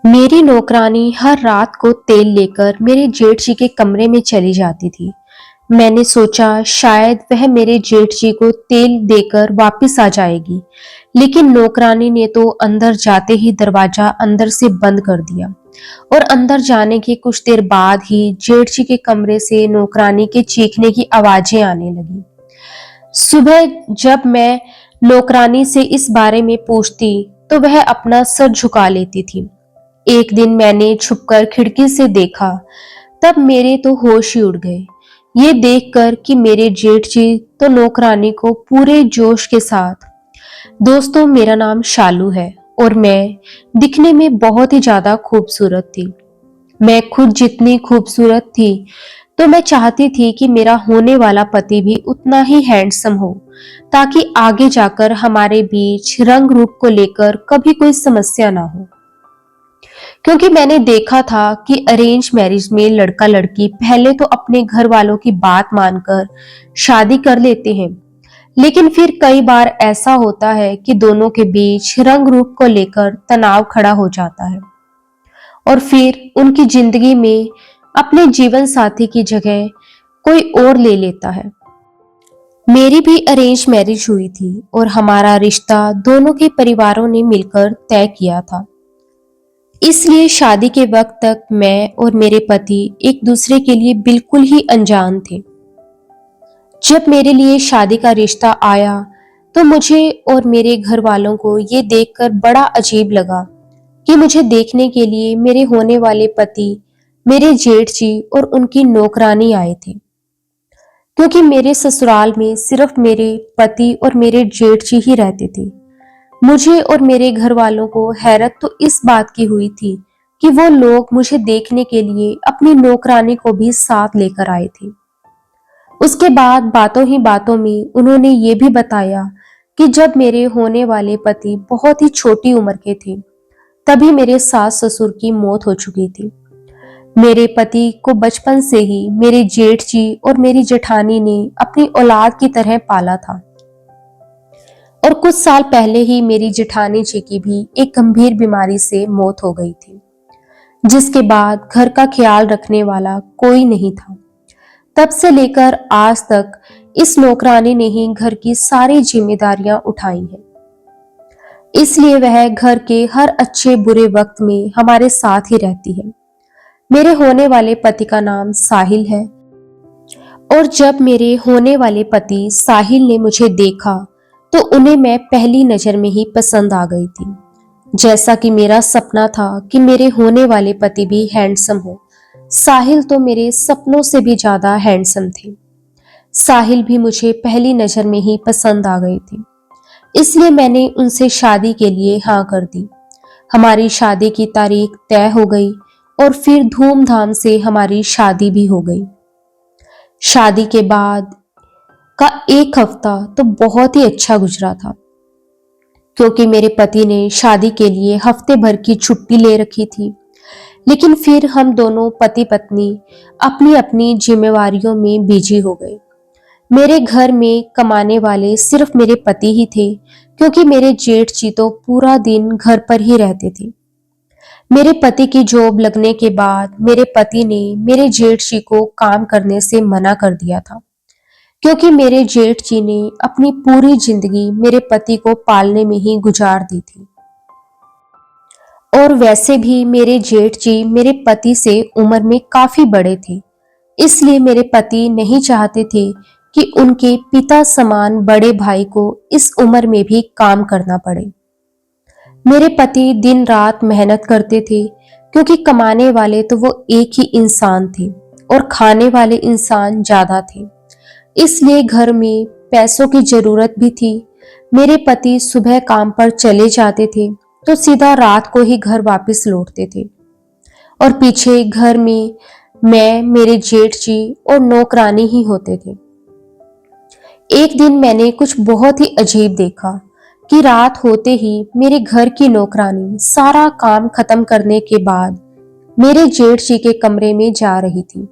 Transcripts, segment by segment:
मेरी नौकरानी हर रात को तेल लेकर मेरे जेठ जी के कमरे में चली जाती थी। मैंने सोचा शायद वह मेरे जेठ जी को तेल देकर वापस आ जाएगी, लेकिन नौकरानी ने तो अंदर जाते ही दरवाजा अंदर से बंद कर दिया और अंदर जाने के कुछ देर बाद ही जेठ जी के कमरे से नौकरानी के चीखने की आवाजें आने लगी। सुबह जब मैं नौकरानी से इस बारे में पूछती, तो वह अपना सर झुका लेती थी। एक दिन मैंने छुपकर खिड़की से देखा, तब मेरे तो होश ही उड़ गए। ये देखकर कि मेरे जेठ जी तो नौकरानी को पूरे जोश के साथ, दोस्तों मेरा नाम शालू है और मैं दिखने में बहुत ही ज्यादा खूबसूरत थी। मैं खुद जितनी खूबसूरत थी, तो मैं चाहती थी कि मेरा होने वाला पति भी उतना ही हैंडसम हो, ताकि आगे जाकर हमारे बीच रंग रूप को लेकर कभी कोई समस्या ना हो। क्योंकि मैंने देखा था कि अरेंज मैरिज में लड़का लड़की पहले तो अपने घर वालों की बात मानकर शादी कर लेते हैं, लेकिन फिर कई बार ऐसा होता है कि दोनों के बीच रंग रूप को लेकर तनाव खड़ा हो जाता है और फिर उनकी जिंदगी में अपने जीवन साथी की जगह कोई और ले लेता है। मेरी भी अरेंज मैरिज हुई थी और हमारा रिश्ता दोनों के परिवारों ने मिलकर तय किया था। इसलिए शादी के वक्त तक मैं और मेरे पति एक दूसरे के लिए बिल्कुल ही अनजान थे। जब मेरे लिए शादी का रिश्ता आया, तो मुझे और मेरे घर वालों को ये देखकर बड़ा अजीब लगा कि मुझे देखने के लिए मेरे होने वाले पति, मेरे जेठ जी और उनकी नौकरानी आए थे। क्योंकि मेरे ससुराल में सिर्फ मेरे पति और मेरे जेठ जी ही रहते थे। मुझे और मेरे घर वालों को हैरत तो इस बात की हुई थी कि वो लोग मुझे देखने के लिए अपनी नौकरानी को भी साथ लेकर आए थे। उसके बाद बातों ही बातों में उन्होंने ये भी बताया कि जब मेरे होने वाले पति बहुत ही छोटी उम्र के थे, तभी मेरे सास ससुर की मौत हो चुकी थी। मेरे पति को बचपन से ही मेरे जेठ जी और मेरी जेठानी ने अपनी औलाद की तरह पाला था और कुछ साल पहले ही मेरी जेठानी जी की भी एक गंभीर बीमारी से मौत हो गई थी, जिसके बाद घर का ख्याल रखने वाला कोई नहीं था। तब से लेकर आज तक इस नौकरानी ने ही घर की सारी जिम्मेदारियां उठाई हैं। इसलिए वह घर के हर अच्छे बुरे वक्त में हमारे साथ ही रहती है। मेरे होने वाले पति का नाम साहिल है और जब मेरे होने वाले पति साहिल ने मुझे देखा, तो उन्हें मैं पहली नजर में ही पसंद आ गई थी। जैसा कि मेरा सपना था कि मेरे होने वाले पति भी हैंडसम हो, साहिल तो मेरे सपनों से भी ज्यादा हैंडसम थे। साहिल भी मुझे पहली नजर में ही पसंद आ गए थे, इसलिए मैंने उनसे शादी के लिए हाँ कर दी। हमारी शादी की तारीख तय हो गई और फिर धूमधाम से हमारी शादी भी हो गई। शादी के बाद का एक हफ्ता तो बहुत ही अच्छा गुजरा था, क्योंकि मेरे पति ने शादी के लिए हफ्ते भर की छुट्टी ले रखी थी। लेकिन फिर हम दोनों पति पत्नी अपनी अपनी जिम्मेवारियों में बिजी हो गए। मेरे घर में कमाने वाले सिर्फ मेरे पति ही थे, क्योंकि मेरे जेठ जी तो पूरा दिन घर पर ही रहते थे। मेरे पति की जॉब लगने के बाद मेरे पति ने मेरे जेठ जी को काम करने से मना कर दिया था, क्योंकि मेरे जेठ जी ने अपनी पूरी जिंदगी मेरे पति को पालने में ही गुजार दी थी। और वैसे भी मेरे जेठ जी मेरे पति से उम्र में काफी बड़े थे, इसलिए मेरे पति नहीं चाहते थे कि उनके पिता समान बड़े भाई को इस उम्र में भी काम करना पड़े। मेरे पति दिन रात मेहनत करते थे, क्योंकि कमाने वाले तो वो एक ही इंसान थे और खाने वाले इंसान ज्यादा थे, इसलिए घर में पैसों की जरूरत भी थी। मेरे पति सुबह काम पर चले जाते थे, तो सीधा रात को ही घर वापस लौटते थे और पीछे घर में मैं, मेरे जेठ जी और नौकरानी ही होते थे। एक दिन मैंने कुछ बहुत ही अजीब देखा कि रात होते ही मेरे घर की नौकरानी सारा काम खत्म करने के बाद मेरे जेठ जी के कमरे में जा रही थी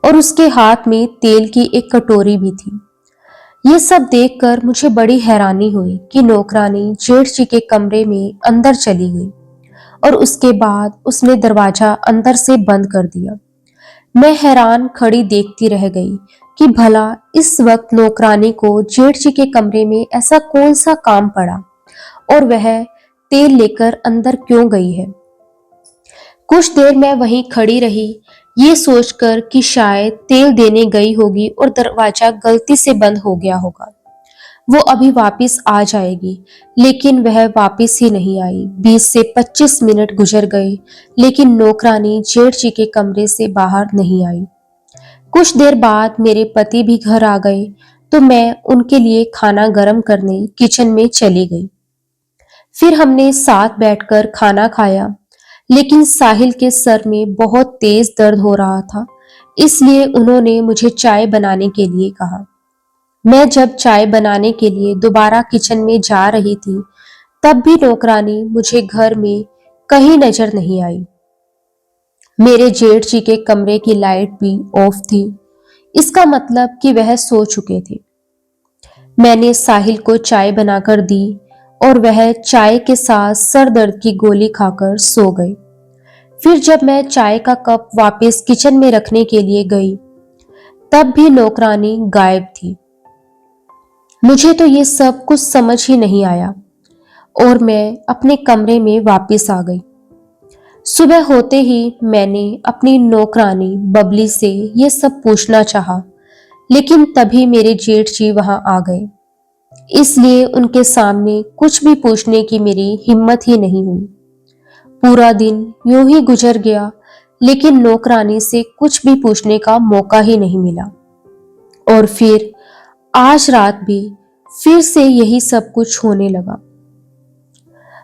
और उसके हाथ में तेल की एक कटोरी भी थी। ये सब देखकर मुझे बड़ी हैरानी हुई कि नौकरानी जेठ जी के कमरे में अंदर चली गई और उसके बाद उसने दरवाजा अंदर से बंद कर दिया। मैं हैरान खड़ी देखती रह गई कि भला इस वक्त नौकरानी को जेठ जी के कमरे में ऐसा कौन सा काम पड़ा और वह तेल लेकर अंदर क्यों गई है। कुछ देर मैं वहीं खड़ी रही, ये सोचकर कि शायद तेल देने गई होगी और दरवाजा गलती से बंद हो गया होगा। वो अभी वापस आ जाएगी, लेकिन वह वापस ही नहीं आई। 20 से 25 मिनट गुजर गए, लेकिन नौकरानी जेठ जी के कमरे से बाहर नहीं आई। कुछ देर बाद मेरे पति भी घर आ गए, तो मैं उनके लिए खाना गर्म करने किचन में चली गई। फिर हमने साथ बैठकर खाना खाया, लेकिन साहिल के सर में बहुत तेज दर्द हो रहा था, इसलिए उन्होंने मुझे चाय बनाने के लिए कहा। मैं जब चाय बनाने के लिए दोबारा किचन में जा रही थी, तब भी नौकरानी मुझे घर में कहीं नजर नहीं आई। मेरे जेठ जी के कमरे की लाइट भी ऑफ थी, इसका मतलब कि वह सो चुके थे। मैंने साहिल को चाय बनाकर दी और वह चाय के साथ सर दर्द की गोली खाकर सो गए। फिर जब मैं चाय का कप वापस किचन में रखने के लिए गई, तब भी नौकरानी गायब थी। मुझे तो ये सब कुछ समझ ही नहीं आया और मैं अपने कमरे में वापस आ गई। सुबह होते ही मैंने अपनी नौकरानी बबली से ये सब पूछना चाहा, लेकिन तभी मेरे जेठ जी वहां आ गए, इसलिए उनके सामने कुछ भी पूछने की मेरी हिम्मत ही नहीं हुई। पूरा दिन यूं ही गुजर गया, लेकिन नौकरानी से कुछ भी पूछने का मौका ही नहीं मिला। और फिर आज रात भी फिर से यही सब कुछ होने लगा।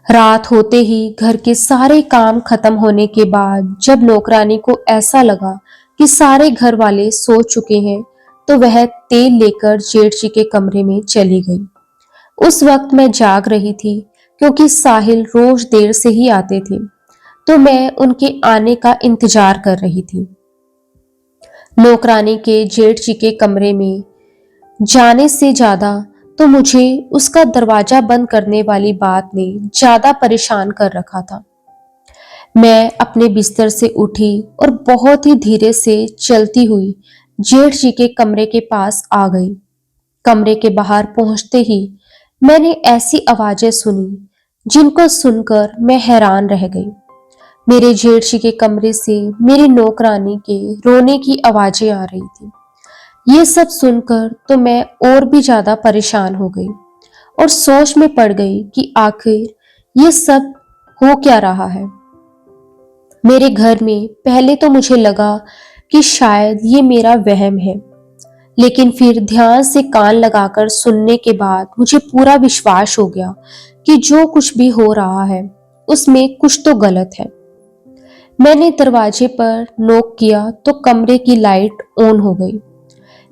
रात होते ही घर के सारे काम खत्म होने के बाद जब नौकरानी को ऐसा लगा कि सारे घर वाले सो चुके हैं, तो वह तेल लेकर जेठ जी के कमरे में चली गई। उस वक्त मैं जाग रही थी, क्योंकि साहिल रोज देर से ही आते थे, तो मैं उनके आने का इंतजार कर रही थी। नौकरानी के जेठ जी के कमरे में जाने से ज्यादा तो मुझे उसका दरवाजा बंद करने वाली बात ने ज्यादा परेशान कर रखा था। मैं अपने बिस्तर से उठी और बहुत ही धीरे से चलती हुई जेठ जी के कमरे के पास आ गई। कमरे के बाहर पहुंचते ही मैंने ऐसी आवाजें सुनी जिनको सुनकर मैं हैरान रह गई। मेरे जेठ जी के कमरे से मेरी नौकरानी के रोने की आवाजें आ रही थी। ये सब सुनकर तो मैं और भी ज्यादा परेशान हो गई और सोच में पड़ गई कि आखिर ये सब हो क्या रहा है। मेरे घर में पहले तो मुझे लगा कि शायद ये मेरा वहम है, लेकिन फिर ध्यान से कान लगाकर सुनने के बाद मुझे पूरा विश्वास हो गया कि जो कुछ भी हो रहा है उसमें कुछ तो गलत है। मैंने दरवाजे पर नॉक किया तो कमरे की लाइट ऑन हो गई,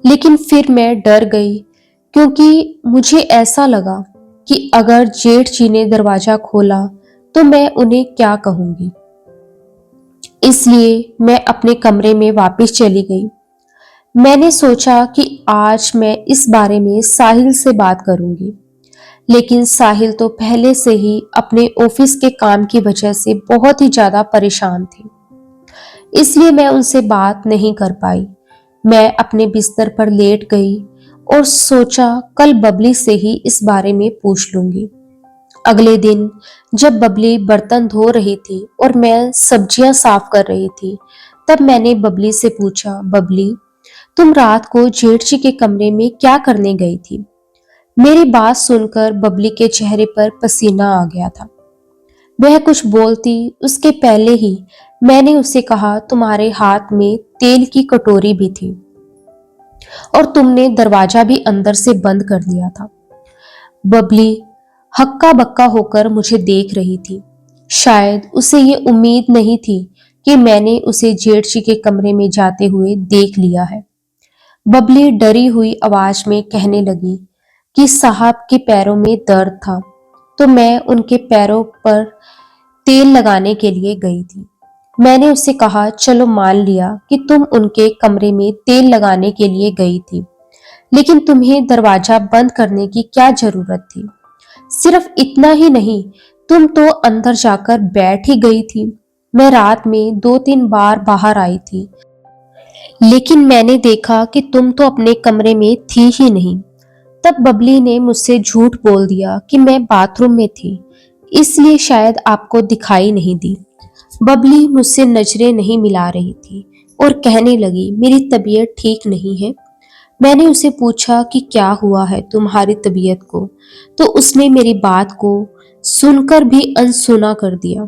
लेकिन फिर मैं डर गई, क्योंकि मुझे ऐसा लगा कि अगर जेठ जी ने दरवाजा खोला तो मैं उन्हें क्या कहूंगी। इसलिए मैं अपने कमरे में वापस चली गई। मैंने सोचा कि आज मैं इस बारे में साहिल से बात करूंगी, लेकिन साहिल तो पहले से ही अपने ऑफिस के काम की वजह से बहुत ही ज्यादा परेशान थे, इसलिए मैं उनसे बात नहीं कर पाई। मैं अपने बिस्तर पर लेट गई और सोचा कल बबली से ही इस बारे में पूछ लूंगी। अगले दिन जब बबली बर्तन धो रही थी और मैं सब्जियां साफ कर रही थी, तब मैंने बबली से पूछा, बबली, तुम रात को जेठ जी के कमरे में क्या करने गई थी? मेरी बात सुनकर बबली के चेहरे पर पसीना आ गया था। वह कुछ बोलती उसके पहले ही मैंने उसे कहा, तुम्हारे हाथ में तेल की कटोरी भी थी और तुमने दरवाजा भी अंदर से बंद कर दिया था। बबली हक्का बक्का होकर मुझे देख रही थी। शायद उसे ये उम्मीद नहीं थी कि मैंने उसे जेठ जी के कमरे में जाते हुए देख लिया है। बबली डरी हुई आवाज में कहने लगी कि साहब के पैरों में दर्द था, तो मैं उनके पैरों पर तेल लगाने के लिए गई थी। मैंने उससे कहा, चलो मान लिया कि तुम उनके कमरे में तेल लगाने के लिए गई थी, लेकिन तुम्हें दरवाजा बंद करने की क्या जरूरत थी? सिर्फ इतना ही नहीं, तुम तो अंदर जाकर बैठ ही गई थी। मैं रात में 2-3 बार बाहर आई थी, लेकिन मैंने देखा कि तुम तो अपने कमरे में थी ही नहीं। तब बबली ने मुझसे झूठ बोल दिया कि मैं बाथरूम में थी, इसलिए शायद आपको दिखाई नहीं दी। बबली मुझसे नजरें नहीं मिला रही थी और कहने लगी, मेरी तबीयत ठीक नहीं है। मैंने उसे पूछा कि क्या हुआ है तुम्हारी तबीयत को, तो उसने मेरी बात को सुनकर भी अनसुना कर दिया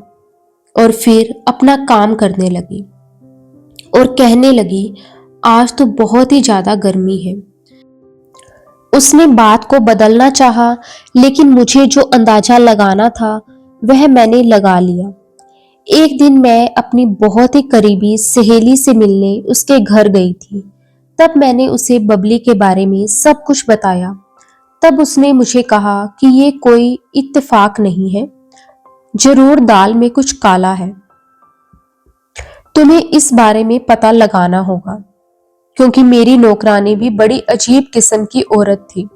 और फिर अपना काम करने लगी और कहने लगी, आज तो बहुत ही ज्यादा गर्मी है। उसने बात को बदलना चाहा, लेकिन मुझे जो अंदाजा लगाना था वह मैंने लगा लिया। एक दिन मैं अपनी बहुत ही करीबी सहेली से मिलने उसके घर गई थी। तब मैंने उसे बबली के बारे में सब कुछ बताया। तब उसने मुझे कहा कि ये कोई इत्तेफाक नहीं है, जरूर दाल में कुछ काला है। तुम्हें इस बारे में पता लगाना होगा, क्योंकि मेरी नौकरानी भी बड़ी अजीब किस्म की औरत थी।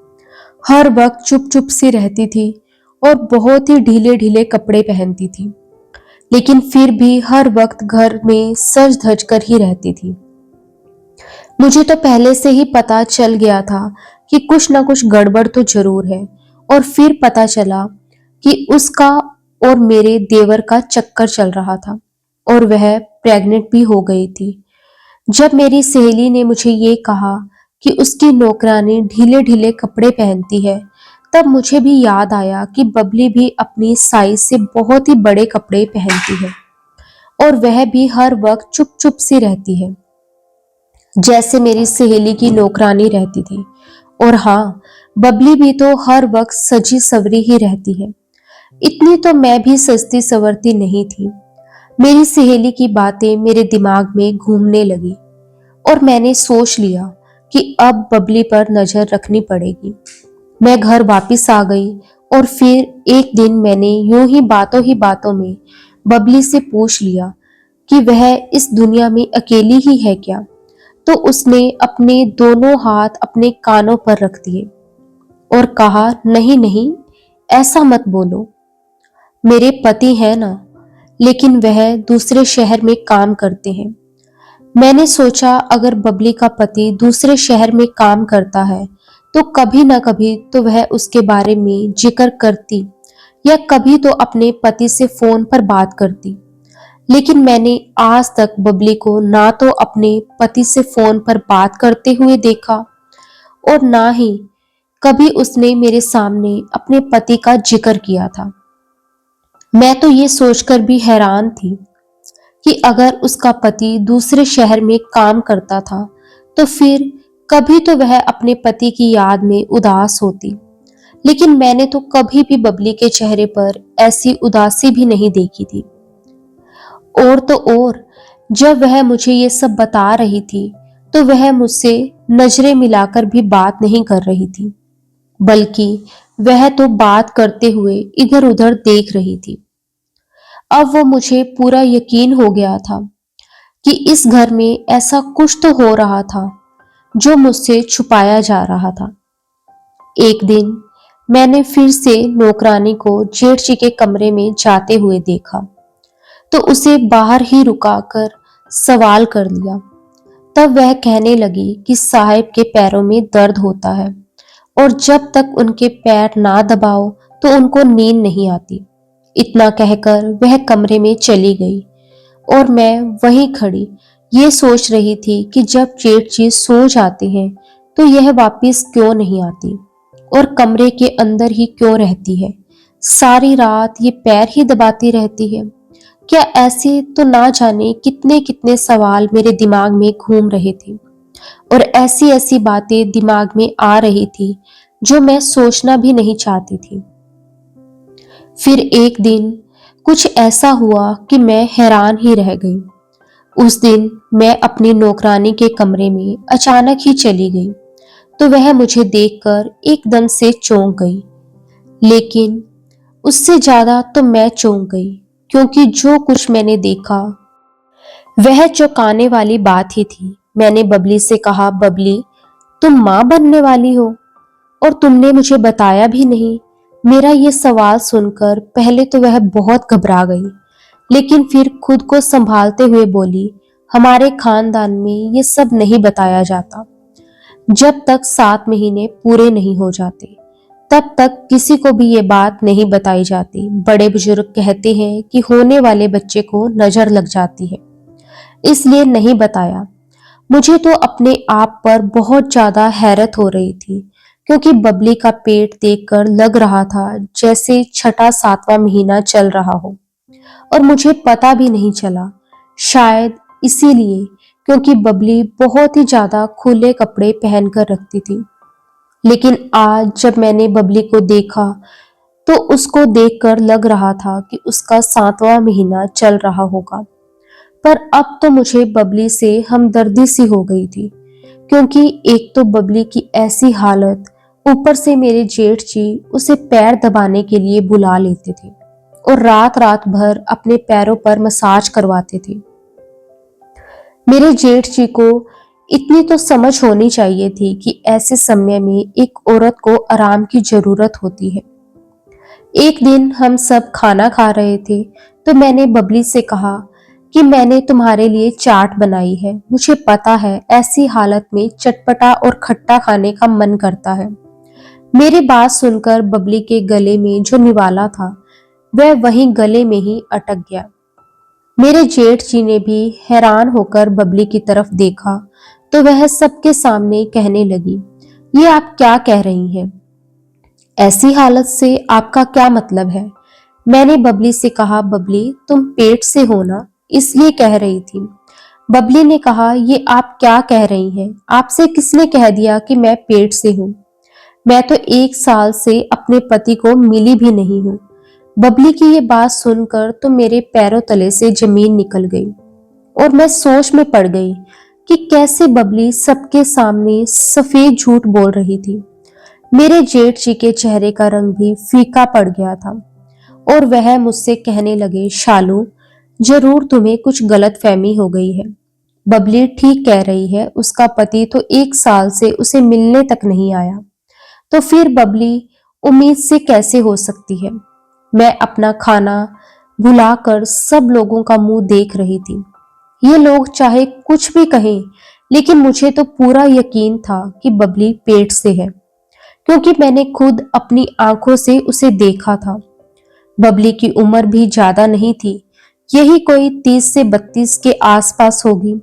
हर वक्त चुप चुप सी रहती थी और बहुत ही ढीले ढीले कपड़े पहनती थी, लेकिन फिर भी हर वक्त घर में सज धज कर ही रहती थी। मुझे तो पहले से ही पता चल गया था कि कुछ ना कुछ गड़बड़ तो जरूर है, और फिर पता चला कि उसका और मेरे देवर का चक्कर चल रहा था और वह प्रेग्नेंट भी हो गई थी। जब मेरी सहेली ने मुझे ये कहा कि उसकी नौकरानी ढीले ढीले कपड़े पहनती है, तब मुझे भी याद आया कि बबली भी अपनी साइज से बहुत ही बड़े कपड़े पहनती है और वह भी हर वक्त चुप चुप सी रहती है, जैसे मेरी सहेली की नौकरानी रहती थी। और हाँ, बबली भी तो हर वक्त सजी सवरी ही रहती है। इतनी तो मैं भी सजती सवरती नहीं थी। मेरी सहेली की बातें मेरे दिमाग में घूमने लगी और मैंने सोच लिया कि अब बबली पर नजर रखनी पड़ेगी। मैं घर वापस आ गई और फिर एक दिन मैंने यूं ही बातों में बबली से पूछ लिया कि वह इस दुनिया में अकेली ही है क्या। तो उसने अपने दोनों हाथ अपने कानों पर रख दिए और कहा, नहीं नहीं, ऐसा मत बोलो। मेरे पति है ना, लेकिन वह दूसरे शहर में काम करते हैं। मैंने सोचा अगर बबली का पति दूसरे शहर में काम करता है तो कभी ना कभी तो वह उसके बारे में जिक्र करती या कभी तो अपने पति से फोन पर बात करती। लेकिन मैंने आज तक बबली को ना तो अपने पति से फोन पर बात करते हुए देखा और ना ही कभी उसने मेरे सामने अपने पति का जिक्र किया था। मैं तो ये सोचकर भी हैरान थी कि अगर उसका पति दूसरे शहर में काम करता था तो फिर कभी तो वह अपने पति की याद में उदास होती। लेकिन मैंने तो कभी भी बबली के चेहरे पर ऐसी उदासी भी नहीं देखी थी। और तो और, जब वह मुझे ये सब बता रही थी तो वह मुझसे नजरें मिलाकर भी बात नहीं कर रही थी, बल्कि वह तो बात करते हुए इधर उधर देख रही थी। अब वो मुझे पूरा यकीन हो गया था कि इस घर में ऐसा कुछ तो हो रहा था जो मुझसे छुपाया जा रहा था। एक दिन मैंने फिर से नौकरानी को जेठ जी के कमरे में जाते हुए देखा, तो उसे बाहर ही रुकाकर सवाल कर लिया। तब वह कहने लगी कि साहिब के पैरों में दर्द होता है और जब तक उनके पैर ना दबाओ तो उनको नींद नहीं आती। इतना कहकर वह कमरे में चली गई और मैं वहीं खड़ी ये सोच रही थी कि जब जेठ जी सो जाते हैं तो यह वापस क्यों नहीं आती और कमरे के अंदर ही क्यों रहती है। सारी रात ये पैर ही दबाती रहती है। क्या ऐसे तो ना जाने कितने कितने सवाल मेरे दिमाग में घूम रहे थे और ऐसी ऐसी बातें दिमाग में आ रही थी जो मैं सोचना भी नहीं चाहती थी। फिर एक दिन कुछ ऐसा हुआ कि मैं हैरान ही रह गई। उस दिन मैं अपनी नौकरानी के कमरे में अचानक ही चली गई तो वह मुझे देखकर एकदम से चौंक गई। लेकिन उससे ज्यादा तो मैं चौंक गई, क्योंकि जो कुछ मैंने देखा वह चौंकाने वाली बात ही थी। मैंने बबली से कहा, बबली, तुम मां बनने वाली हो और तुमने मुझे बताया भी नहीं। मेरा ये सवाल सुनकर पहले तो वह बहुत घबरा गई, लेकिन फिर खुद को संभालते हुए बोली, हमारे खानदान में ये सब नहीं बताया जाता। जब तक 7 महीने पूरे नहीं हो जाते, तब तक किसी को भी ये बात नहीं बताई जाती। बड़े बुजुर्ग कहते हैं कि होने वाले बच्चे को नजर लग जाती है, इसलिए नहीं बताया। मुझे तो अपने आप पर बहुत ज्यादा हैरत हो रही थी, क्योंकि बबली का पेट देखकर लग रहा था जैसे छठा 7वां महीना चल रहा हो, और मुझे पता भी नहीं चला। शायद इसीलिए, क्योंकि बबली बहुत ही ज्यादा खुले कपड़े पहनकर रखती थी। लेकिन आज जब मैंने बबली को देखा, तो उसको देखकर लग रहा था कि उसका 7वां महीना चल रहा होगा। पर अब तो मुझे बबली से हमदर्दी सी हो गई थी, क्योंकि एक तो बबली की ऐसी हालत, ऊपर से मेरे जेठ जी उसे पैर दबाने के लिए बुला लेते थे और रात रात भर अपने पैरों पर मसाज करवाते थे। मेरे जेठ जी को इतनी तो समझ होनी चाहिए थी कि ऐसे समय में एक औरत को आराम की जरूरत होती है। एक दिन हम सब खाना खा रहे थे, तो मैंने बबली से कहा कि मैंने तुम्हारे लिए चाट बनाई है। मुझे पता है ऐसी हालत में चटपटा और खट्टा खाने का मन करता है। मेरी बात सुनकर बबली के गले में जो निवाला था, वह वहीं गले में ही अटक गया। मेरे जेठ जी ने भी हैरान होकर बबली की तरफ देखा, तो वह सबके सामने कहने लगी, ये आप क्या कह रही हैं? ऐसी हालत से आपका क्या मतलब है? मैंने बबली से कहा, बबली तुम पेट से हो ना, इसलिए कह रही थी। बबली ने कहा, ये आप क्या कह रही हैं? आपसे किसने कह दिया कि मैं पेट से हूँ? मैं तो 1 साल से अपने पति को मिली भी नहीं हूँ। बबली की ये बात सुनकर तो मेरे पैरों तले से जमीन निकल गई, और मैं सोच में पड़ गई कि कैसे बबली सबके सामने सफेद झूठ बोल रही थी। मेरे जेठ जी के चेहरे का रंग भी फीका पड़ गया था, और वह मुझसे कहने लगे, शालू जरूर तुम्हें कुछ गलत फहमी हो गई है। बबली ठीक कह रही है, उसका पति तो 1 साल से उसे मिलने तक नहीं आया, तो फिर बबली उम्मीद से कैसे हो सकती है? मैं अपना खाना भुलाकर सब लोगों का मुंह देख रही थी। ये लोग चाहे कुछ भी कहें, लेकिन मुझे तो पूरा यकीन था कि बबली पेट से है, क्योंकि मैंने खुद अपनी आंखों से उसे देखा था। बबली की उम्र भी ज्यादा नहीं थी, यही कोई 30 से 32 के आसपास होगी।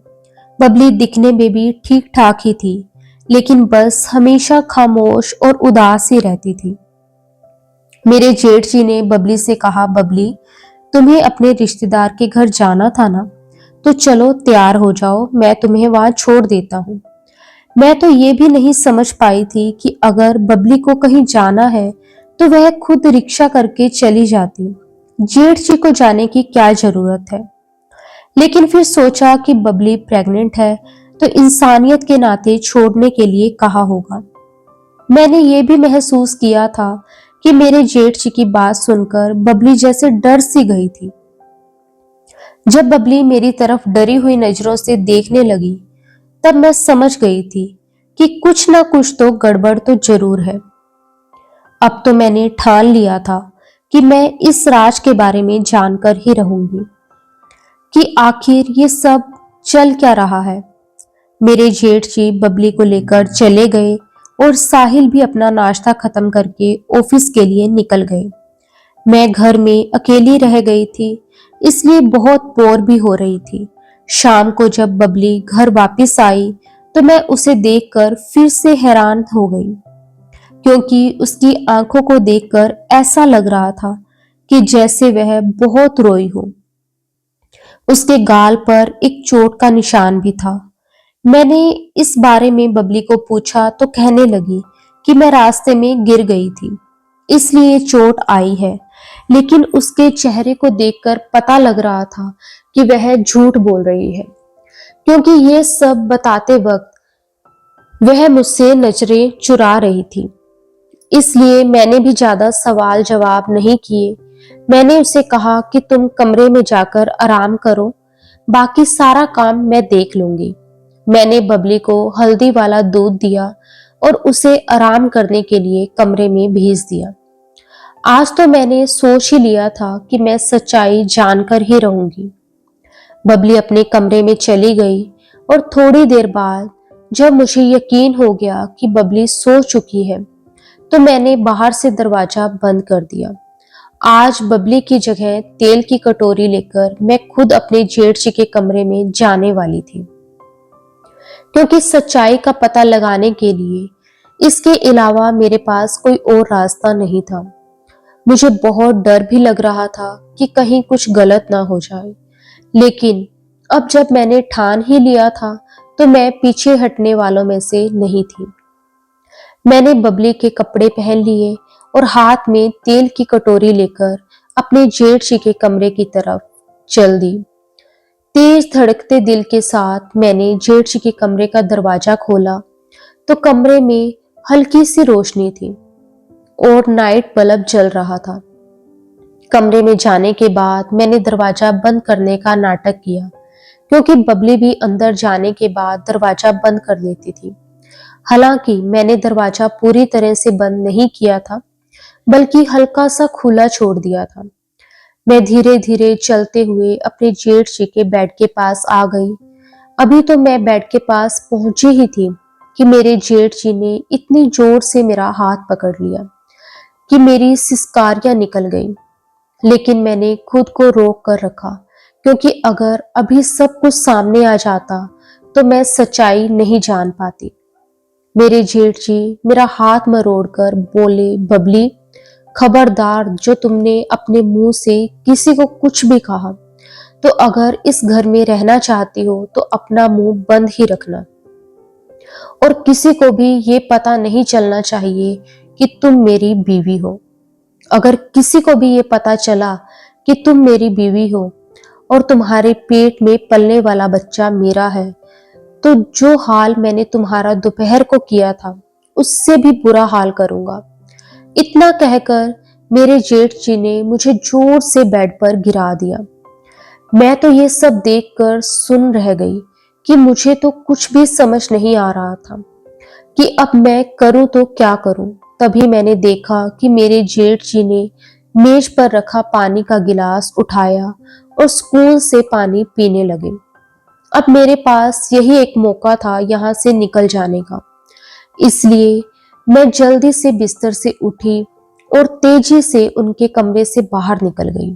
बबली दिखने में भी ठीक ठाक ही थी, लेकिन बस हमेशा खामोश और उदास ही रहती थी। मेरे जेठ जी ने बबली से कहा, बबली तुम्हें अपने रिश्तेदार के घर जाना था ना, तो चलो तैयार हो जाओ, मैं तुम्हें वहां छोड़ देता हूँ। मैं तो ये भी नहीं समझ पाई थी कि अगर बबली को कहीं जाना है, तो वह खुद रिक्शा करके चली जाती। जेठ जी को जाने की क्या जरूरत है? लेकिन फिर सोचा कि बबली प्रेग्नेंट है, तो इंसानियत के नाते छोड़ने के लिए कहा होगा। मैंने ये भी महसूस किया था कि मेरे जेठ जी की बात सुनकर बबली जैसे डर सी गई थी। जब बबली मेरी तरफ डरी हुई नजरों से देखने लगी, तब मैं समझ गई थी कि कुछ ना कुछ तो गड़बड़ तो जरूर है। अब तो मैंने ठान लिया था कि मैं इस राज के बारे में जानकर ही रहूंगी कि आखिर ये सब चल क्या रहा है। मेरे जेठ जी बबली को लेकर चले गए, और साहिल भी अपना नाश्ता खत्म करके ऑफिस के लिए निकल गए। मैं घर में अकेली रह गई थी, इसलिए बहुत बोर भी हो रही थी। शाम को जब बबली घर वापस आई, तो मैं उसे देखकर फिर से हैरान हो गई, क्योंकि उसकी आंखों को देखकर ऐसा लग रहा था कि जैसे वह बहुत रोई हो। उसके गाल पर एक चोट का निशान भी था। मैंने इस बारे में बबली को पूछा, तो कहने लगी कि मैं रास्ते में गिर गई थी, इसलिए चोट आई है। लेकिन उसके चेहरे को देखकर पता लग रहा था कि वह झूठ बोल रही है, क्योंकि ये सब बताते वक्त वह मुझसे नजरें चुरा रही थी। इसलिए मैंने भी ज्यादा सवाल जवाब नहीं किए। मैंने उसे कहा कि तुम कमरे में जाकर आराम करो, बाकी सारा काम मैं देख लूंगी। मैंने बबली को हल्दी वाला दूध दिया और उसे आराम करने के लिए कमरे में भेज दिया। आज तो मैंने सोच ही लिया था कि मैं सच्चाई जानकर ही रहूंगी। बबली अपने कमरे में चली गई और थोड़ी देर बाद जब मुझे यकीन हो गया कि बबली सो चुकी है, तो मैंने बाहर से दरवाजा बंद कर दिया। आज बबली की जगह तेल की कटोरी लेकर मैं खुद अपने जेठ जी के कमरे में जाने वाली थी, क्योंकि सच्चाई का पता लगाने के लिए इसके अलावा मेरे पास कोई और रास्ता नहीं था। मुझे बहुत डर भी लग रहा था कि कहीं कुछ गलत ना हो जाए, लेकिन अब जब मैंने ठान ही लिया था तो मैं पीछे हटने वालों में से नहीं थी। मैंने बबली के कपड़े पहन लिए और हाथ में तेल की कटोरी लेकर अपने जेठ जी के कमरे की तरफ चल दी। तेज धड़कते दिल के साथ मैंने जेठ जी के कमरे का दरवाजा खोला तो कमरे में हल्की सी रोशनी थी और नाइट बल्ब जल रहा था। कमरे में जाने के बाद मैंने दरवाजा बंद करने का नाटक किया, क्योंकि बबली भी अंदर जाने के बाद दरवाजा बंद कर देती थी। हालांकि मैंने दरवाजा पूरी तरह से बंद नहीं किया था, बल्कि हल्का सा खुला छोड़ दिया था। मैं धीरे धीरे चलते हुए अपने जेठ जी के बेड के पास आ गई। अभी तो मैं बेड के पास पहुंची ही थी कि मेरे जेठ जी ने इतनी जोर से मेरा हाथ पकड़ लिया कि मेरी सिसकारियां निकल गई। लेकिन मैंने खुद को रोक कर रखा, क्योंकि अगर अभी सब कुछ सामने आ जाता तो मैं सच्चाई नहीं जान पाती। मेरे जेठ जी मेरा हाथ मरोड़कर बोले, बबली, खबरदार, जो तुमने अपने मुंह से किसी को कुछ भी कहा तो अगर इस घर में रहना चाहती हो तो अपना मुंह बंद ही रखना, और किसी को भी ये पता नहीं चलना चाहिए कि तुम मेरी बीवी हो। अगर किसी को भी ये पता चला कि तुम मेरी बीवी हो और तुम्हारे पेट में पलने वाला बच्चा मेरा है, तो जो हाल मैंने तुम्हारा दोपहर को किया था उससे भी बुरा हाल करूंगा। इतना कहकर मेरे जेठ जी ने मुझे जोर से बेड पर गिरा दिया। मैं तो ये सब देखकर सुन रह गई कि मुझे तो कुछ भी समझ नहीं आ रहा था कि अब मैं करूं तो क्या करूं। तभी मैंने देखा कि मेरे जेठ जी ने मेज पर रखा पानी का गिलास उठाया और स्पून से पानी पीने लगे। अब मेरे पास यही एक मौका था यहाँ से निकल जाने का, इसलिए मैं जल्दी से बिस्तर से उठी और तेजी से उनके कमरे से बाहर निकल गई।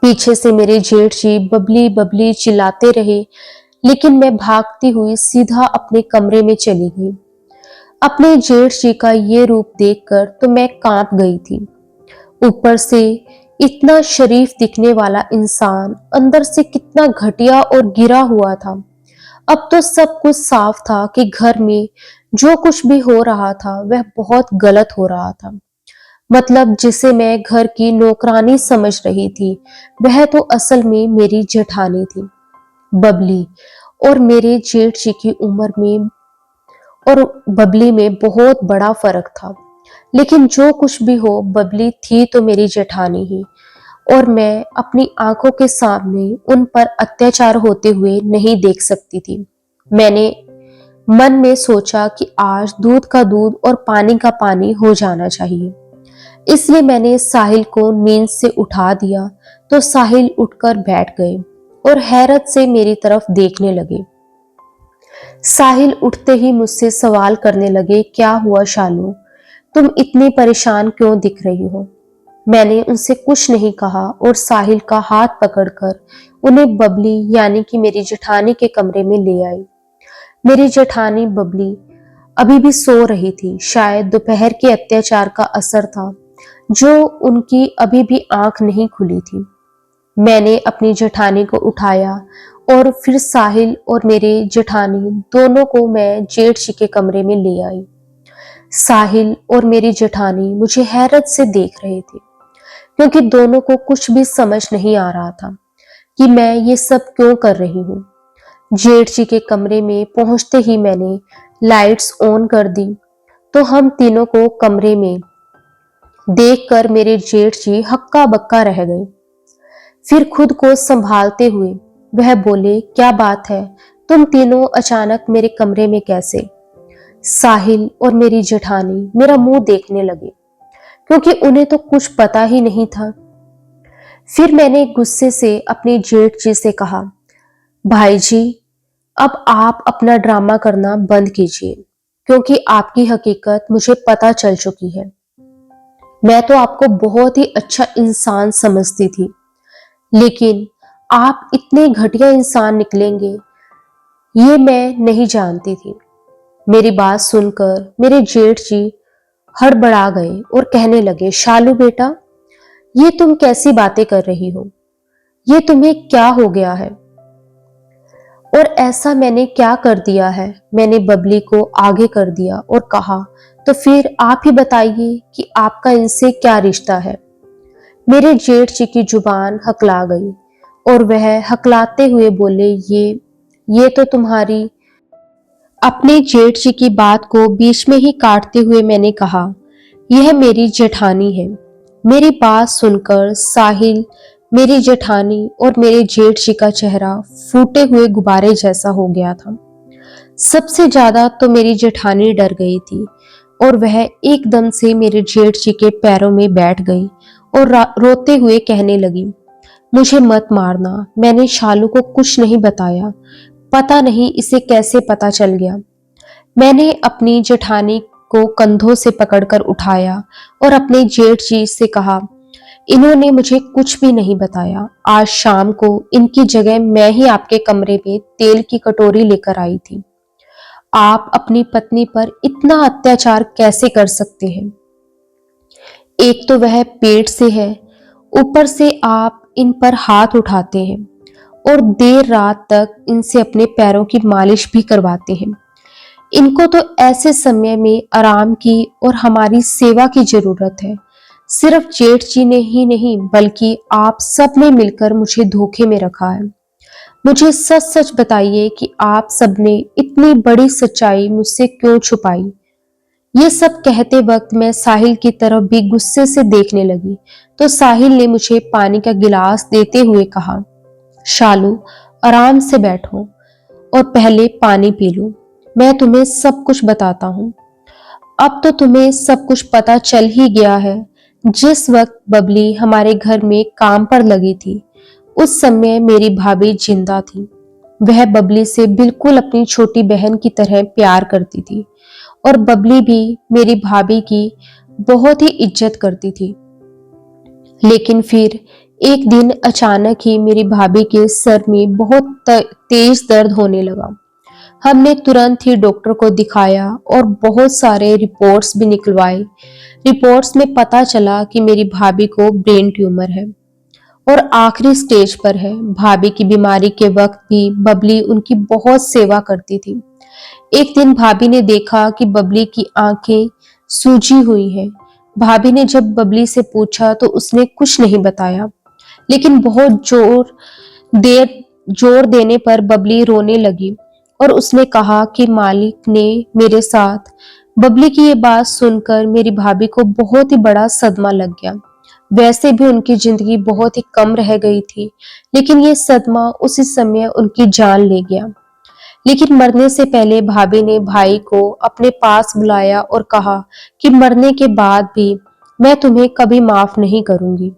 पीछे से मेरे जेठ जी बबली बबली चिल्लाते रहे, लेकिन मैं भागती हुई सीधा अपने कमरे में चली गई। अपने जेठ जी का ये रूप देखकर तो मैं कांप गई थी। ऊपर से इतना शरीफ दिखने वाला इंसान अंदर से कितना घटिया और गिरा हुआ था। अब तो सब कुछ साफ था कि घर में जो कुछ भी हो रहा था वह बहुत गलत हो रहा था। मतलब जिसे मैं घर की नौकरानी समझ रही थी, वह तो असल में मेरी जेठानी थी, बबली। और मेरे जेठ जी की उम्र में और बबली में बहुत बड़ा फर्क था। लेकिन जो कुछ भी हो, बबली थी तो मेरी जेठानी ही, और मैं अपनी आंखों के सामने उन पर अत्याचार होते हुए नहीं देख सकती थी। मैंने मन में सोचा कि आज दूध का दूध और पानी का पानी हो जाना चाहिए। इसलिए मैंने साहिल को नींद से उठा दिया तो साहिल उठकर बैठ गए और हैरत से मेरी तरफ देखने लगे। साहिल उठते ही मुझसे सवाल करने लगे, क्या हुआ शालू, तुम इतनी परेशान क्यों दिख रही हो? मैंने उनसे कुछ नहीं कहा और साहिल का हाथ पकड़कर उन्हें बबली यानी कि मेरी जेठानी के कमरे में ले आई। मेरी जेठानी बबली अभी भी सो रही थी। शायद दोपहर के अत्याचार का असर था जो उनकी अभी भी आंख नहीं खुली थी। मैंने अपनी जेठानी को उठाया और फिर साहिल और मेरे जेठानी दोनों को मैं जेठ जी के कमरे में ले आई। साहिल और मेरी जेठानी मुझे हैरत से देख रहे थे, क्योंकि दोनों को कुछ भी समझ नहीं आ रहा था कि मैं ये सब क्यों कर रही हूँ। जेठ जी के कमरे में पहुंचते ही मैंने लाइट्स ऑन कर दी तो हम तीनों को कमरे में देखकर मेरे जेठ जी हक्का बक्का रह गए। फिर खुद को संभालते हुए वह बोले, क्या बात है, तुम तीनों अचानक मेरे कमरे में कैसे? साहिल और मेरी जेठानी मेरा मुंह देखने लगे, क्योंकि उन्हें तो कुछ पता ही नहीं था। फिर मैंने गुस्से से अपने जेठ जी से कहा, भाई जी, अब आप अपना ड्रामा करना बंद कीजिए, क्योंकि आपकी हकीकत मुझे पता चल चुकी है। मैं तो आपको बहुत ही अच्छा इंसान समझती थी, लेकिन आप इतने घटिया इंसान निकलेंगे ये मैं नहीं जानती थी। मेरी बात सुनकर मेरे जेठ जी हड़बड़ा गए और कहने लगे, शालू बेटा, ये तुम कैसी बातें कर रही हो? ये तुम्हें क्या हो गया है? और ऐसा मैंने क्या कर दिया है? मैंने बबली को आगे कर दिया और कहा, तो फिर आप ही बताइए कि आपका इनसे क्या रिश्ता है? मेरे जेठ जी की जुबान हकला गई और वह हकलाते हुए बोले, ये तो तुम्हारी। अपने जेठ जी की बात को बीच में ही काटते हुए मैंने कहा, यह मेरी जेठानी है। मेरी बात सुनकर साहिल, मेरी जेठानी और मेरे जेठ जी का चेहरा फूटे हुए गुब्बारे जैसा हो गया था। सबसे ज्यादा तो मेरी जेठानी डर गई थी और वह एकदम से मेरे जेठ जी के पैरों में बैठ गई और रोते हुए कहने लगी, मुझे मत मारना, मैंने शालू को कुछ नहीं बताया, पता नहीं इसे कैसे पता चल गया। मैंने अपनी जेठानी को कंधों से पकड़कर उठाया और अपने जेठ जी से कहा, इन्होंने मुझे कुछ भी नहीं बताया। आज शाम को इनकी जगह मैं ही आपके कमरे में तेल की कटोरी लेकर आई थी। आप अपनी पत्नी पर इतना अत्याचार कैसे कर सकते हैं? एक तो वह पेट से है, ऊपर से आप इन पर हाथ उठाते हैं और देर रात तक इनसे अपने पैरों की मालिश भी करवाते हैं। इनको तो ऐसे समय में आराम की और हमारी सेवा की जरूरत है। सिर्फ जेठ जी ने ही नहीं, बल्कि आप सब ने मिलकर मुझे धोखे में रखा है। मुझे सच सच बताइए कि आप सबने इतनी बड़ी सच्चाई मुझसे क्यों छुपाई? ये सब कहते वक्त मैं साहिल की तरफ भी गुस्से से देखने लगी, तो साहिल ने मुझे पानी का गिलास देते हुए कहा, शालू, आराम से बैठो और पहले पानी पी लो। मैं तुम्हें सब कुछ बताता हूँ। अब तो तुम्हें सब कुछ पता चल ही गया है। जिस वक्त बबली हमारे घर में काम पर लगी थी, उस समय मेरी भाभी जिंदा थी। वह बबली से बिल्कुल अपनी छोटी बहन की तरह प्यार करती थी और बबली भी मेरी भाभी की बहुत ही इज्जत करती थी। लेकिन फिर एक दिन अचानक ही मेरी भाभी के सर में बहुत तेज दर्द होने लगा। हमने तुरंत ही डॉक्टर को दिखाया और बहुत सारे रिपोर्ट्स भी निकलवाए। रिपोर्ट्स में पता चला कि मेरी भाभी को ब्रेन ट्यूमर है और आखिरी स्टेज पर है। भाभी की बीमारी के वक्त भी बबली उनकी बहुत सेवा करती थी। एक दिन भाभी ने देखा कि बबली की आंखें सूजी हुई हैं। भाभी ने जब बबली से पूछा तो उसने कुछ नहीं बताया, लेकिन बहुत जोर देने पर बबली रोने लगी और उसने कहा कि मालिक ने मेरे साथ। बबली की ये बात सुनकर मेरी भाभी को बहुत ही बड़ा सदमा लग गया। वैसे भी उनकी जिंदगी बहुत ही कम रह गई थी, लेकिन ये सदमा उसी समय उनकी जान ले गया। लेकिन मरने से पहले भाभी ने भाई को अपने पास बुलाया और कहा कि मरने के बाद भी मैं तुम्हें कभी माफ नहीं करूंगी।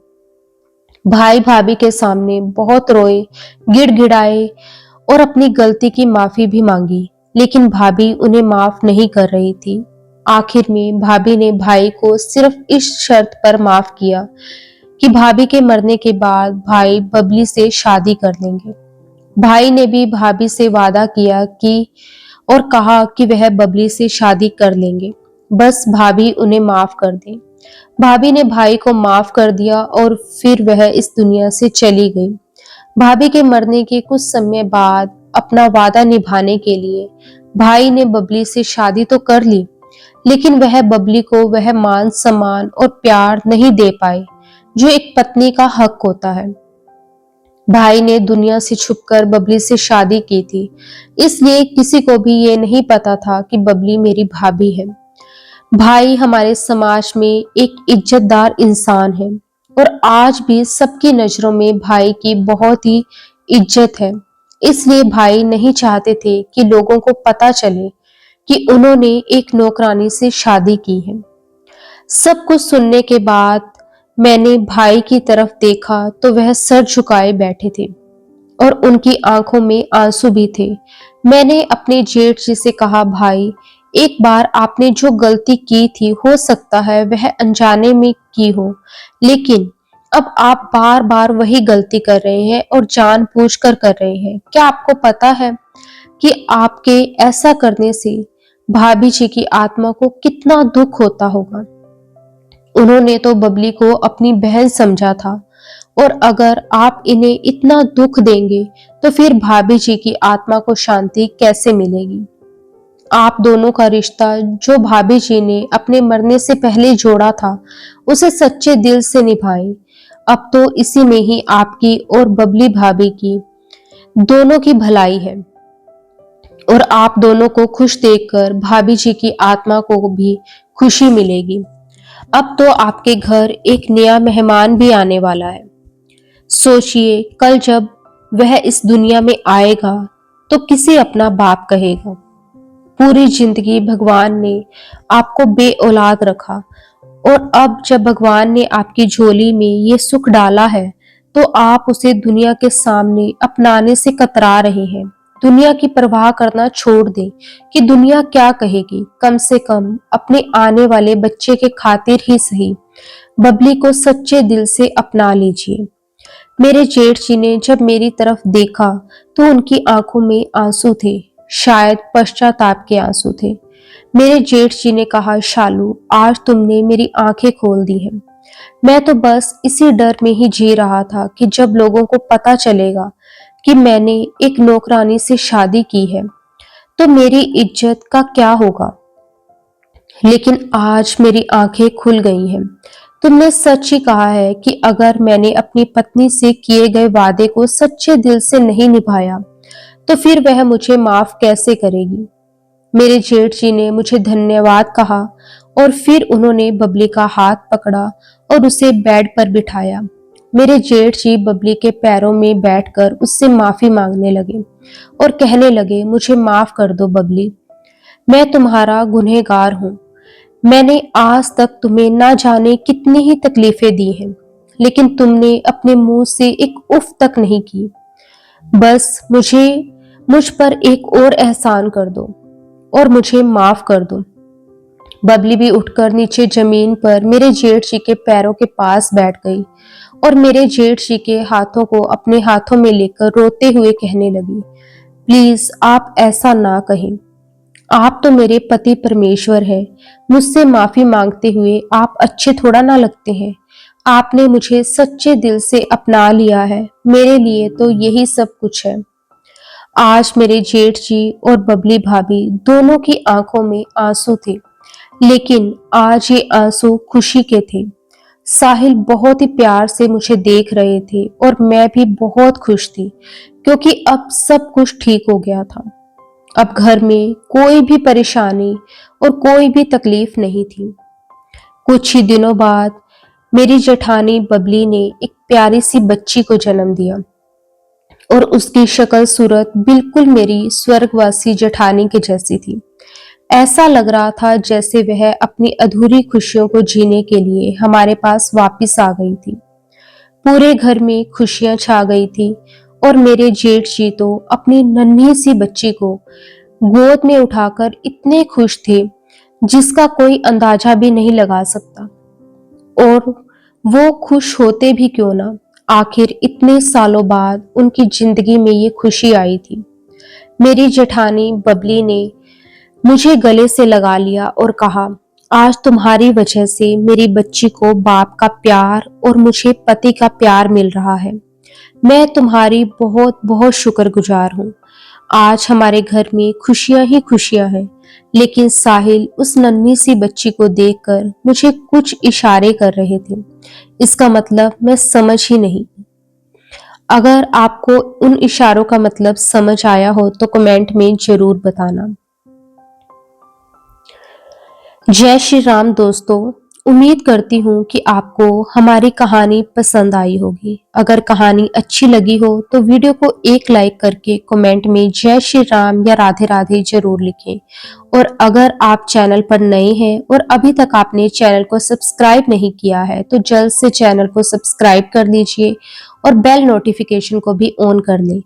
भाई भाभी के सामने बहुत रोए, गिड़गिड़ाए और अपनी गलती की माफी भी मांगी, लेकिन भाभी उन्हें माफ नहीं कर रही थी। आखिर में भाभी ने भाई को सिर्फ इस शर्त पर माफ किया कि भाभी के मरने के बाद भाई बबली से शादी कर लेंगे। भाई ने भी भाभी से वादा किया कि और कहा कि वह बबली से शादी कर लेंगे, बस भाभी उन्हें माफ कर दे। भाभी ने भाई को माफ कर दिया और फिर वह इस दुनिया से चली गई। भाभी के मरने के कुछ समय बाद अपना वादा निभाने के लिए भाई ने बबली से शादी तो कर ली, लेकिन वह बबली को वह मान सम्मान और प्यार नहीं दे पाए जो एक पत्नी का हक होता है। भाई ने दुनिया से छुपकर बबली से शादी की थी, इसलिए किसी को भी ये नहीं पता था कि बबली मेरी भाभी है। भाई हमारे समाज में एक इज्जतदार इंसान है और आज भी सबकी नजरों में भाई की बहुत ही इज्जत है। इसलिए भाई नहीं चाहते थे कि लोगों को पता चले कि उन्होंने एक नौकरानी से शादी की है। सब कुछ सुनने के बाद मैंने भाई की तरफ देखा तो वह सर झुकाए बैठे थे और उनकी आंखों में आंसू भी थे। मैंने अपने जेठ जी से कहा, भाई, एक बार आपने जो गलती की थी हो सकता है वह अनजाने में की हो, लेकिन अब आप बार बार वही गलती कर रहे हैं और जानबूझकर कर रहे हैं। क्या आपको पता है कि आपके ऐसा करने से भाभी जी की आत्मा को कितना दुख होता होगा? उन्होंने तो बबली को अपनी बहन समझा था, और अगर आप इन्हें इतना दुख देंगे तो फिर भाभी जी की आत्मा को शांति कैसे मिलेगी? आप दोनों का रिश्ता जो भाभी जी ने अपने मरने से पहले जोड़ा था, उसे सच्चे दिल से निभाएं। अब तो इसी में ही आपकी और बबली भाभी की दोनों की भलाई है, और आप दोनों को खुश देखकर भाभी जी की आत्मा को भी खुशी मिलेगी। अब तो आपके घर एक नया मेहमान भी आने वाला है। सोचिए, कल जब वह इस दुनिया में आएगा तो किसे अपना बाप कहेगा? पूरी जिंदगी भगवान ने आपको बेऔलाद रखा, और अब जब भगवान ने आपकी झोली में ये सुख डाला है तो आप उसे दुनिया के सामने अपनाने से कतरा रहे हैं। दुनिया की परवाह करना छोड़ दें कि दुनिया क्या कहेगी। कम से कम अपने आने वाले बच्चे के खातिर ही सही बबली को सच्चे दिल से अपना लीजिए। मेरे जेठ जी ने जब मेरी तरफ देखा तो उनकी आंखों में आंसू थे, शायद पश्चाताप के आंसू थे। मेरे जेठ जी ने कहा, शालू, आज तुमने मेरी आंखें खोल दी हैं। मैं तो बस इसी डर में ही जी रहा था कि जब लोगों को पता चलेगा कि मैंने एक नौकरानी से शादी की है तो मेरी इज्जत का क्या होगा। लेकिन आज मेरी आंखें खुल गई हैं। तुमने सच ही कहा है कि अगर मैंने अपनी पत्नी से किए गए वादे को सच्चे दिल से नहीं निभाया तो फिर वह मुझे माफ कैसे करेगी। मेरे जेठ जी ने मुझे धन्यवाद कहा और फिर उन्होंने बबली का हाथ पकड़ा और उसे बेड पर बिठाया। मेरे जेठ जी बबली के पैरों में बैठकर उससे माफी मांगने लगे और कहने लगे, मुझे माफ कर दो बबली, मैं तुम्हारा गुनहगार हूँ। मैंने आज तक तुम्हें ना जाने कितनी ही तकलीफें दी हैं, लेकिन तुमने अपने मुंह से एक उफ तक नहीं की। बस मुझ पर एक और एहसान कर दो और मुझे माफ कर दो। बबली भी उठकर नीचे जमीन पर मेरे जेठ जी के पैरों के पास बैठ गई और मेरे जेठ जी के हाथों को अपने हाथों में लेकर रोते हुए कहने लगी, प्लीज आप ऐसा ना कहें। आप तो मेरे पति परमेश्वर हैं। मुझसे माफी मांगते हुए आप अच्छे थोड़ा ना लगते हैं। आपने मुझे सच्चे दिल से अपना लिया है। मेरे लिए तो यही सब कुछ है। आज मेरे जेठ जी और बबली भाभी दोनों की आंखों में आंसू थे, लेकिन आज ये आंसू खुशी के थे। साहिल बहुत ही प्यार से मुझे देख रहे थे और मैं भी बहुत खुश थी, क्योंकि अब सब कुछ ठीक हो गया था। अब घर में कोई भी परेशानी और कोई भी तकलीफ नहीं थी। कुछ ही दिनों बाद मेरी जेठानी बबली ने एक प्यारी सी बच्ची को जन्म दिया, और उसकी शक्ल सूरत बिल्कुल मेरी स्वर्गवासी जेठानी के जैसी थी। ऐसा लग रहा था जैसे वह अपनी अधूरी खुशियों को जीने के लिए हमारे पास वापस आ गई थी। पूरे घर में खुशियां छा गई थी, और मेरे जेठ जी तो अपनी नन्ही सी बच्ची को गोद में उठाकर इतने खुश थे जिसका कोई अंदाजा भी नहीं लगा सकता। और वो खुश होते भी क्यों ना, आखिर इतने सालों बाद उनकी जिंदगी में ये खुशी आई थी। मेरी जेठानी बबली ने मुझे गले से लगा लिया और कहा, आज तुम्हारी वजह से मेरी बच्ची को बाप का प्यार और मुझे पति का प्यार मिल रहा है। मैं तुम्हारी बहुत बहुत शुक्रगुजार हूँ। आज हमारे घर में खुशियां ही खुशियां हैं। लेकिन साहिल उस नन्ही सी बच्ची को देखकर मुझे कुछ इशारे कर रहे थे। इसका मतलब मैं समझ ही नहीं। अगर आपको उन इशारों का मतलब समझ आया हो तो कमेंट में जरूर बताना। जय श्री राम दोस्तों। उम्मीद करती हूँ कि आपको हमारी कहानी पसंद आई होगी। अगर कहानी अच्छी लगी हो तो वीडियो को एक लाइक करके कमेंट में जय श्री राम या राधे राधे जरूर लिखें। और अगर आप चैनल पर नए हैं और अभी तक आपने चैनल को सब्सक्राइब नहीं किया है तो जल्द से चैनल को सब्सक्राइब कर लीजिए और बेल नोटिफिकेशन को भी ऑन कर लें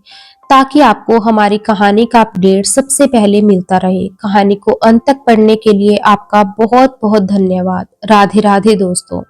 ताकि आपको हमारी कहानी का अपडेट सबसे पहले मिलता रहे। कहानी को अंत तक पढ़ने के लिए आपका बहुत बहुत धन्यवाद। राधे राधे दोस्तों।